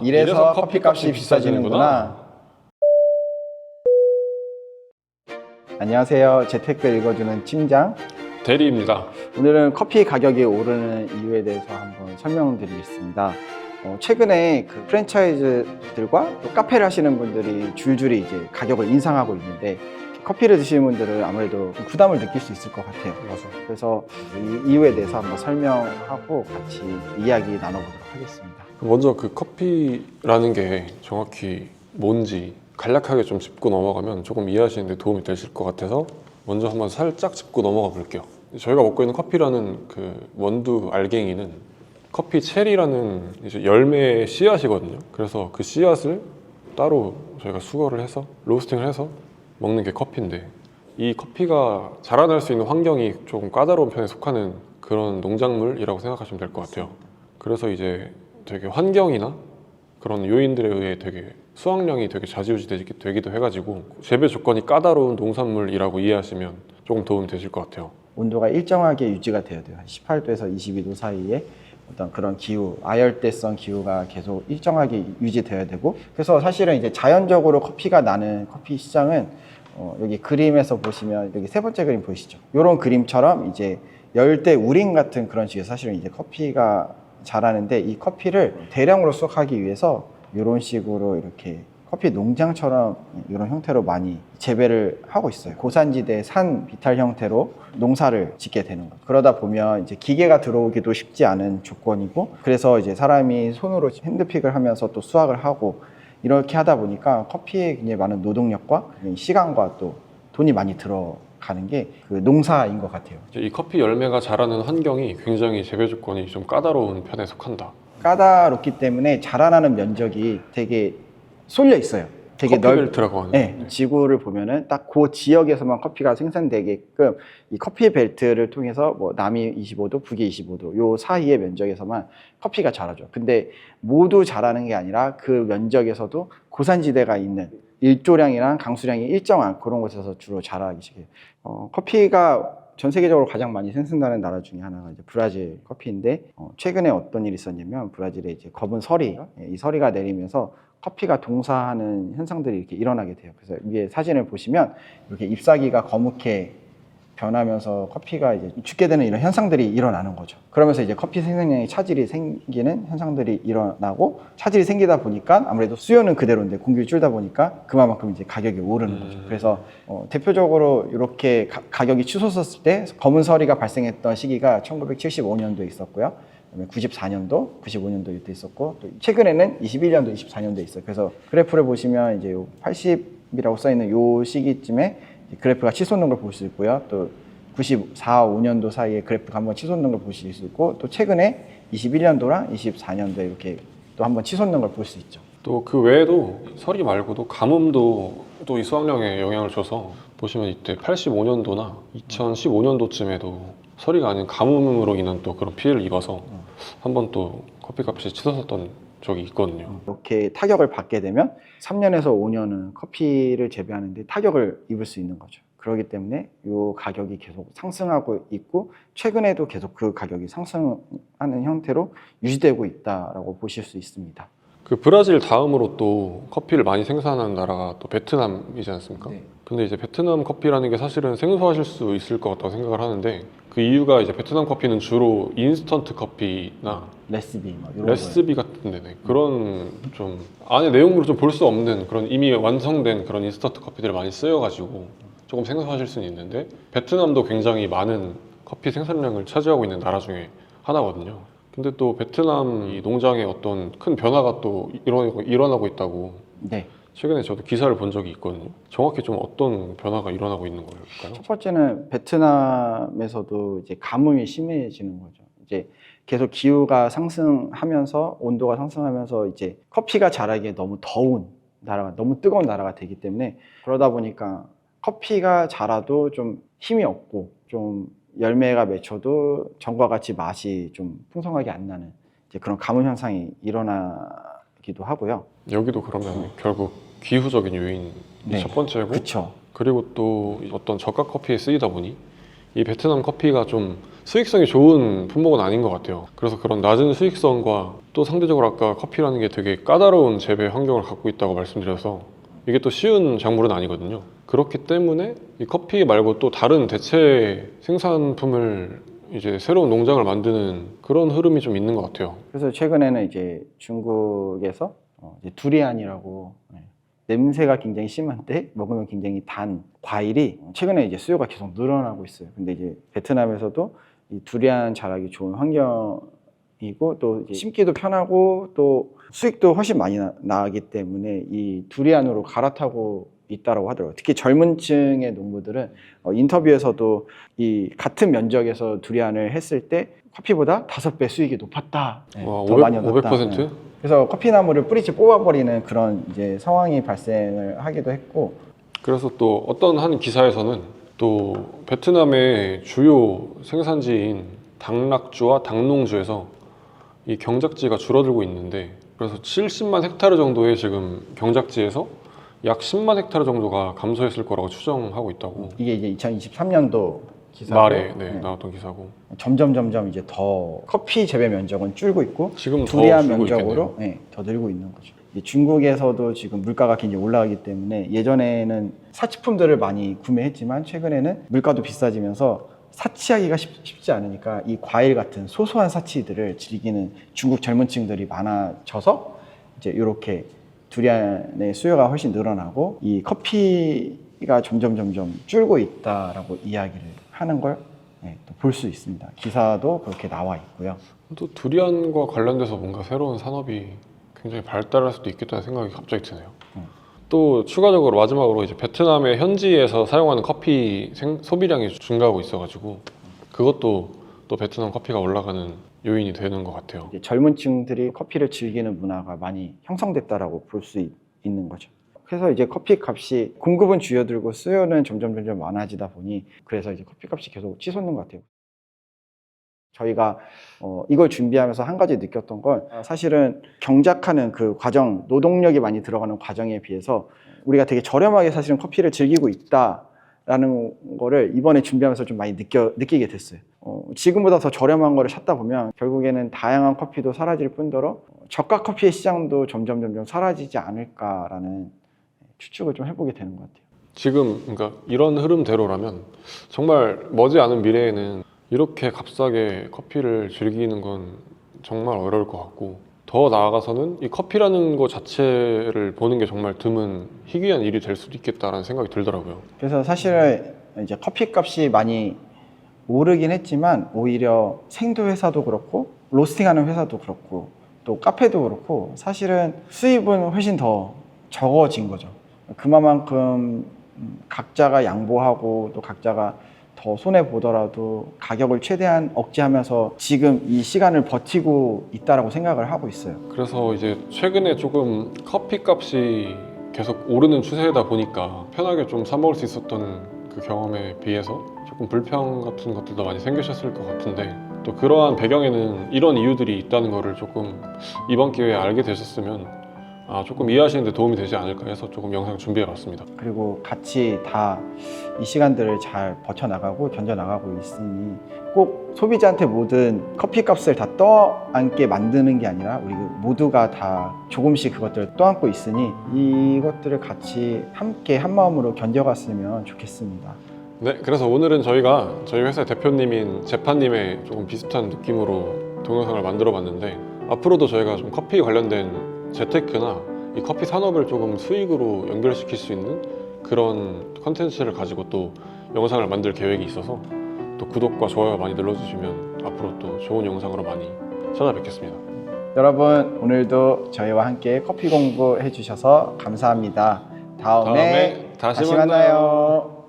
이래서 커피값이 비싸지는구나. 안녕하세요. 제 댓글 읽어주는 팀장 대리입니다. 오늘은 커피 가격이 오르는 이유에 대해서 한번 설명드리겠습니다. 최근에 그 프랜차이즈들과 또 카페를 하시는 분들이 줄줄이 이제 가격을 인상하고 있는데 커피를 드시는 분들은 아무래도 좀 부담을 느낄 수 있을 것 같아요. 맞아. 그래서 이 이유에 대해서 한번 설명하고 같이 이야기 나눠보도록 하겠습니다. 먼저 그 커피라는 게 정확히 뭔지 간략하게 좀 짚고 넘어가면 조금 이해하시는 데 도움이 되실 것 같아서 먼저 한번 살짝 짚고 넘어가 볼게요. 저희가 먹고 있는 커피라는 그 원두 알갱이는 커피 체리라는 이제 열매의 씨앗이거든요. 그래서 그 씨앗을 따로 저희가 수거를 해서 로스팅을 해서 먹는 게 커피인데, 이 커피가 자라날 수 있는 환경이 조금 까다로운 편에 속하는 그런 농작물이라고 생각하시면 될 것 같아요. 그래서 이제 되게 환경이나 그런 요인들에 의해 되게 수확량이 되게 좌지우지 되기도 해가지고 재배 조건이 까다로운 농산물이라고 이해하시면 조금 도움이 되실 것 같아요. 온도가 일정하게 유지가 돼야 돼요. 한 18도에서 22도 사이에 어떤 그런 기후, 아열대성 기후가 계속 일정하게 유지되어야 되고, 그래서 사실은 이제 자연적으로 커피가 나는 커피 시장은 여기 그림에서 보시면 여기 세 번째 그림 보이시죠? 이런 그림처럼 이제 열대 우림 같은 그런 식의 사실은 이제 커피가 자라는데, 이 커피를 대량으로 수확하기 위해서 이런 식으로 이렇게 커피 농장처럼 이런 형태로 많이 재배를 하고 있어요. 고산지대 산 비탈 형태로 농사를 짓게 되는 거예요. 그러다 보면 이제 기계가 들어오기도 쉽지 않은 조건이고, 그래서 이제 사람이 손으로 핸드픽을 하면서 또 수확을 하고 이렇게 하다 보니까 커피에 굉장히 많은 노동력과 시간과 또 돈이 많이 들어가는 게 그 농사인 것 같아요. 이 커피 열매가 자라는 환경이 굉장히 재배 조건이 좀 까다로운 편에 속한다. 까다롭기 때문에 자라나는 면적이 되게 쏠려 있어요. 되게 커피 벨트라고 하는. 네, 지구를 보면은 딱 그 지역에서만 커피가 생산되게끔 이 커피 벨트를 통해서 뭐 남이 25도, 북이 25도 요 사이의 면적에서만 커피가 자라죠. 근데 모두 자라는 게 아니라 그 면적에서도 고산지대가 있는 일조량이랑 강수량이 일정한 그런 곳에서 주로 자라기 시작해요. 커피가 전 세계적으로 가장 많이 생산되는 나라 중에 하나가 이제 브라질 커피인데, 최근에 어떤 일이 있었냐면 브라질에 이제 검은 서리, 이 서리가 내리면서 커피가 동사하는 현상들이 이렇게 일어나게 돼요. 그래서 위에 사진을 보시면 이렇게 잎사귀가 거뭇게 변하면서 커피가 이제 죽게 되는 이런 현상들이 일어나는 거죠. 그러면서 이제 커피 생산량에 차질이 생기는 현상들이 일어나고, 차질이 생기다 보니까 아무래도 수요는 그대로인데 공급이 줄다 보니까 그만큼 이제 가격이 오르는 거죠. 그래서 대표적으로 이렇게 가격이 치솟았을 때 검은 서리가 발생했던 시기가 1975년도에 있었고요. 그다음에 94년도, 95년도 이때 있었고, 또 최근에는 21년도, 24년도에 있어요. 그래서 그래프를 보시면 이제 80이라고 써 있는 요 시기쯤에 그래프가 치솟는 걸 볼 수 있고요. 또 94, 5년도 사이에 그래프가 한번 치솟는 걸 보실 수 있고, 또 최근에 21년도랑 24년도에 이렇게 또 한번 치솟는 걸 볼 수 있죠. 또 그 외에도 서리 말고도 가뭄도 또 이 수확량에 영향을 줘서 보시면 이때 85년도나 2015년도쯤에도 서리가 아닌 가뭄으로 인한 또 그런 피해를 입어서 한번 또 커피값이 치솟았던 적이 있거든요. 이렇게 타격을 받게 되면 3년에서 5년은 커피를 재배하는데 타격을 입을 수 있는 거죠. 그렇기 때문에 이 가격이 계속 상승하고 있고, 최근에도 계속 그 가격이 상승하는 형태로 유지되고 있다라고 보실 수 있습니다. 그 브라질 다음으로 또 커피를 많이 생산하는 나라가 또 베트남이지 않습니까? 네. 근데 이제 베트남 커피라는 게 사실은 생소하실 수 있을 것 같다고 생각을 하는데, 그 이유가 이제 베트남 커피는 주로 인스턴트 커피나 레시피 이런 레시피 같은 데네, 그런 좀 안에 내용물을 좀 볼 수 없는 그런 이미 완성된 그런 인스턴트 커피들을 많이 쓰여가지고 조금 생소하실 수는 있는데, 베트남도 굉장히 많은 커피 생산량을 차지하고 있는 나라 중에 하나거든요. 근데 또 베트남 이 농장에 어떤 큰 변화가 또 일어나고 있다고 네. 최근에 저도 기사를 본 적이 있거든요. 정확히 좀 어떤 변화가 일어나고 있는 걸까요? 첫 번째는 베트남에서도 이제 가뭄이 심해지는 거죠. 이제 계속 기후가 상승하면서 온도가 상승하면서 이제 커피가 자라기에 너무 더운 나라가, 너무 뜨거운 나라가 되기 때문에, 그러다 보니까 커피가 자라도 좀 힘이 없고 좀 열매가 맺혀도 전과 같이 맛이 좀 풍성하게 안 나는 이제 그런 가뭄 현상이 일어나기도 하고요. 여기도 그러면 결국 기후적인 요인이 네. 첫 번째고, 그쵸. 그리고 또 어떤 저가 커피에 쓰이다 보니 이 베트남 커피가 좀 수익성이 좋은 품목은 아닌 것 같아요. 그래서 그런 낮은 수익성과 또 상대적으로 아까 커피라는 게 되게 까다로운 재배 환경을 갖고 있다고 말씀드려서 이게 또 쉬운 작물은 아니거든요. 그렇기 때문에 이 커피 말고 또 다른 대체 생산품을 이제 새로운 농장을 만드는 그런 흐름이 좀 있는 것 같아요. 그래서 최근에는 이제 중국에서 이제 두리안이라고 냄새가 굉장히 심한데 먹으면 굉장히 단 과일이 최근에 이제 수요가 계속 늘어나고 있어요. 근데 이제 베트남에서도 이 두리안 자라기 좋은 환경이고 또 이제 심기도 편하고 또 수익도 훨씬 많이 나기 때문에 이 두리안으로 갈아타고 있다고 하더라고요. 특히 젊은 층의 농부들은 인터뷰에서도 이 같은 면적에서 두리안을 했을 때 커피보다 5배 수익이 높았다. 와, 더 500%? 많이 얻었다. 500%? 그래서 커피나무를 뿌리째 뽑아버리는 그런 이제 상황이 발생을 하기도 했고. 그래서 또 어떤 한 기사에서는 또 베트남의 주요 생산지인 당락주와 당농주에서 이 경작지가 줄어들고 있는데, 그래서 70만 헥타르 정도의 지금 경작지에서 약 10만 헥타르 정도가 감소했을 거라고 추정하고 있다고. 이게 이제 2023년도 기사고 말에 나왔던 기사고. 점점 이제 더 커피 재배 면적은 줄고 있고 지금 더 두리안 줄고 면적으로 더 늘고 있는 거죠. 중국에서도 지금 물가가 굉장히 올라가기 때문에 예전에는 사치품들을 많이 구매했지만 최근에는 물가도 비싸지면서 사치하기가 쉽지 않으니까 이 과일 같은 소소한 사치들을 즐기는 중국 젊은 층들이 많아져서 이제 이렇게 두리안의 수요가 훨씬 늘어나고 이 커피가 점점 줄고 있다라고 이야기를 하는 걸 또 볼 수 있습니다. 기사도 그렇게 나와 있고요. 또 두리안과 관련돼서 뭔가 새로운 산업이 굉장히 발달할 수도 있겠다는 생각이 갑자기 드네요. 또 추가적으로 마지막으로 이제 베트남의 현지에서 사용하는 커피 소비량이 증가하고 있어가지고 그것도 또 베트남 커피가 올라가는 요인이 되는 것 같아요. 이제 젊은 층들이 커피를 즐기는 문화가 많이 형성됐다라고 볼 수 있는 거죠. 그래서 이제 커피 값이 공급은 줄어들고 수요는 점점 많아지다 보니 그래서 이제 커피 값이 계속 치솟는 것 같아요. 저희가 이걸 준비하면서 한 가지 느꼈던 건 사실은 경작하는 그 과정, 노동력이 많이 들어가는 과정에 비해서 우리가 되게 저렴하게 사실은 커피를 즐기고 있다라는 거를 이번에 준비하면서 좀 많이 느끼게 됐어요. 지금보다 더 저렴한 거를 찾다 보면 결국에는 다양한 커피도 사라질 뿐더러 저가 커피의 시장도 점점 사라지지 않을까라는 추측을 좀 해보게 되는 것 같아요. 지금 그러니까 이런 흐름대로라면 정말 머지않은 미래에는 이렇게 값싸게 커피를 즐기는 건 정말 어려울 것 같고, 더 나아가서는 이 커피라는 것 자체를 보는 게 정말 드문 희귀한 일이 될 수도 있겠다라는 생각이 들더라고요. 그래서 사실은 이제 커피 값이 많이 오르긴 했지만 오히려 생두 회사도 그렇고 로스팅하는 회사도 그렇고 또 카페도 그렇고 사실은 수입은 훨씬 더 적어진 거죠. 그만큼 각자가 양보하고 또 각자가 더 손해 보더라도 가격을 최대한 억제하면서 지금 이 시간을 버티고 있다라고 생각을 하고 있어요. 그래서 이제 최근에 조금 커피 값이 계속 오르는 추세다 보니까 편하게 좀 사 먹을 수 있었던 그 경험에 비해서 조금 불평 같은 것들도 많이 생기셨을 것 같은데, 또 그러한 배경에는 이런 이유들이 있다는 거를 조금 이번 기회에 알게 되셨으면 조금 이해하시는 데 도움이 되지 않을까 해서 조금 영상 준비해 봤습니다. 그리고 같이 다 이 시간들을 잘 버텨나가고 견뎌나가고 있으니 꼭 소비자한테 모든 커피 값을 다 떠안게 만드는 게 아니라 우리 모두가 다 조금씩 그것들을 떠안고 있으니 이것들을 같이 함께 한마음으로 견뎌갔으면 좋겠습니다. 네, 그래서 오늘은 저희가 저희 회사 대표님인 재판님의 조금 비슷한 느낌으로 동영상을 만들어 봤는데, 앞으로도 저희가 좀 커피 관련된 재테크나 이 커피 산업을 조금 수익으로 연결시킬 수 있는 그런 컨텐츠를 가지고 또 영상을 만들 계획이 있어서 또 구독과 좋아요 많이 눌러주시면 앞으로 또 좋은 영상으로 많이 찾아뵙겠습니다. 여러분 오늘도 저희와 함께 커피 공부해 주셔서 감사합니다. 다음에 다시 만나요.